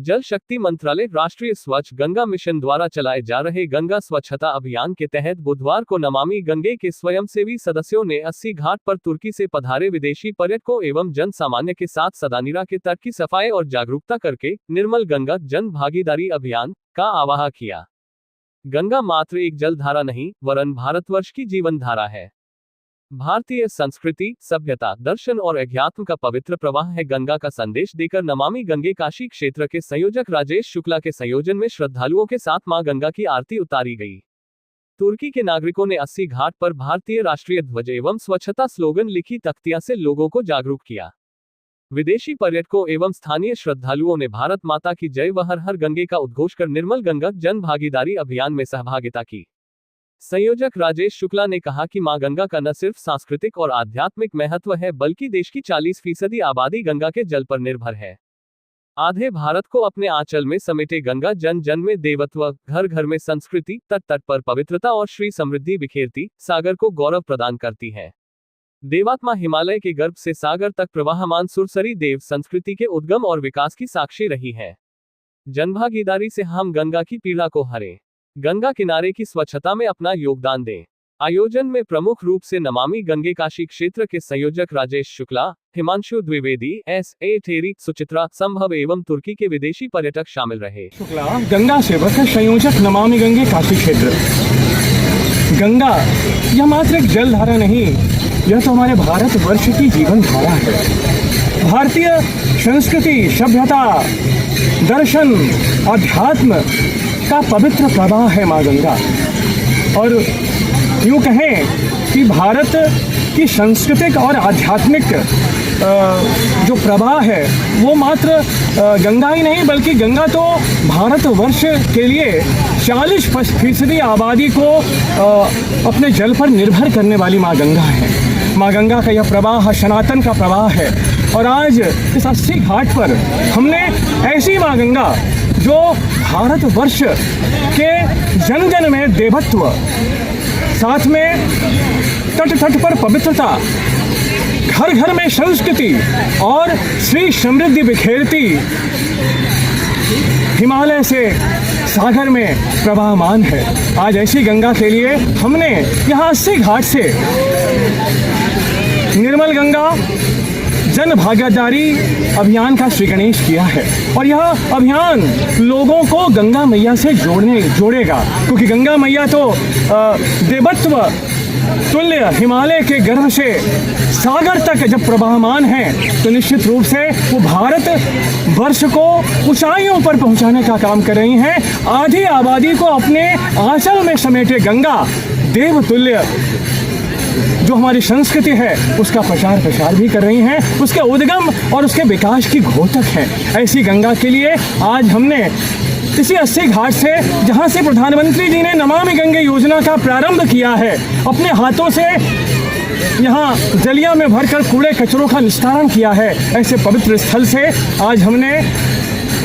जल शक्ति मंत्रालय राष्ट्रीय स्वच्छ गंगा मिशन द्वारा चलाए जा रहे गंगा स्वच्छता अभियान के तहत बुधवार को नमामि गंगे के स्वयंसेवी सदस्यों ने 80 घाट पर तुर्की से पधारे विदेशी पर्यटकों एवं जन सामान्य के साथ सदानीरा के तट की सफाई और जागरूकता करके निर्मल गंगा जन भागीदारी अभियान का आह्वान किया। गंगा मात्र एक जल धारा नहीं वरन भारतवर्ष की जीवन धारा है। भारतीय संस्कृति, सभ्यता, दर्शन और अध्यात्म का पवित्र प्रवाह है। गंगा का संदेश देकर नमामि गंगे काशी क्षेत्र के संयोजक राजेश शुक्ला के संयोजन में श्रद्धालुओं के साथ मां गंगा की आरती उतारी गई। तुर्की के नागरिकों ने 80 घाट पर भारतीय राष्ट्रीय ध्वज एवं स्वच्छता स्लोगन लिखी तख्तियां से लोगों को जागरूक किया। विदेशी पर्यटकों एवं स्थानीय श्रद्धालुओं ने भारत माता की जय व हर हर गंगे का उद्घोष कर निर्मल गंगा जन भागीदारी अभियान में सहभागिता की। संयोजक राजेश शुक्ला ने कहा कि मां गंगा का न सिर्फ सांस्कृतिक और आध्यात्मिक महत्व है बल्कि देश की 40% आबादी गंगा के जल पर निर्भर है। आधे भारत को अपने आंचल में समेटे गंगा जन जन में देवत्व, घर घर में संस्कृति, तट तट पर पवित्रता और श्री समृद्धि बिखेरती, सागर को गौरव प्रदान करती है। देवात्मा हिमालय के गर्भ से सागर तक प्रवाहमान सुरसरी देव संस्कृति के उद्गम और विकास की साक्षी रही है। जनभागीदारी से हम गंगा की पीड़ा को हरें, गंगा किनारे की स्वच्छता में अपना योगदान दें। आयोजन में प्रमुख रूप से नमामि गंगे काशी क्षेत्र के संयोजक राजेश शुक्ला, हिमांशु द्विवेदी, S.A. ठेरी, सुचित्रा संभव एवं तुर्की के विदेशी पर्यटक शामिल रहे। शुक्ला गंगा सेवक संयोजक नमामि गंगे काशी क्षेत्र। गंगा यह मात्र एक जल धारा नहीं, यह तो हमारे भारतवर्ष की जीवन धारा है। भारतीय संस्कृति, सभ्यता, दर्शन, अध्यात्म का पवित्र प्रवाह है माँ गंगा। और यूँ कहें कि भारत की सांस्कृतिक और आध्यात्मिक जो प्रवाह है वो मात्र गंगा ही नहीं बल्कि गंगा तो भारतवर्ष के लिए 40% आबादी को अपने जल पर निर्भर करने वाली माँ गंगा है। माँ गंगा का यह प्रवाह सनातन का प्रवाह है। और आज इस 80 घाट पर हमने ऐसी माँ गंगा जो भारतवर्ष के जन जन में देवत्व, साथ में तट तट पर पवित्रता, घर घर में संस्कृति और श्री समृद्धि बिखेरती, हिमालय से सागर में प्रवाहमान है। आज ऐसी गंगा के लिए हमने यहाँ 80 घाट से निर्मल गंगा जन भागीदारी अभियान का श्री गणेश किया है। और यह अभियान लोगों को गंगा मैया से जोड़ेगा, क्योंकि गंगा मैया तो देवत्व तुल्य हिमालय के गर्भ से सागर तक जब प्रवाहमान है तो निश्चित रूप से वो भारत वर्ष को ऊंचाइयों पर पहुंचाने का काम कर रही हैं। आधी आबादी को अपने आंचल में समेटे गंगा देवतुल्य जो हमारी संस्कृति है उसका प्रचार भी कर रही हैं, उसके उद्गम और उसके विकास की घोतक है। ऐसी गंगा के लिए आज हमने इसी 80 घाट से, जहां से प्रधानमंत्री जी ने नमामि गंगे योजना का प्रारंभ किया है, अपने हाथों से यहाँ जलिया में भरकर कूड़े कचरों का निस्तारण किया है, ऐसे पवित्र स्थल से आज हमने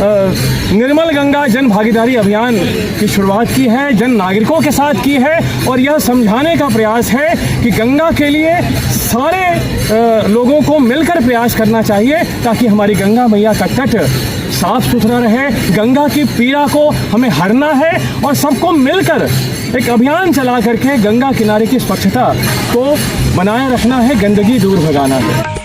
निर्मल गंगा जन भागीदारी अभियान की शुरुआत की है, जन नागरिकों के साथ की है। और यह समझाने का प्रयास है कि गंगा के लिए सारे लोगों को मिलकर प्रयास करना चाहिए ताकि हमारी गंगा मैया का तट साफ सुथरा रहे। गंगा की पीड़ा को हमें हरना है और सबको मिलकर एक अभियान चला करके गंगा किनारे की स्वच्छता को बनाए रखना है, गंदगी दूर भगाना है।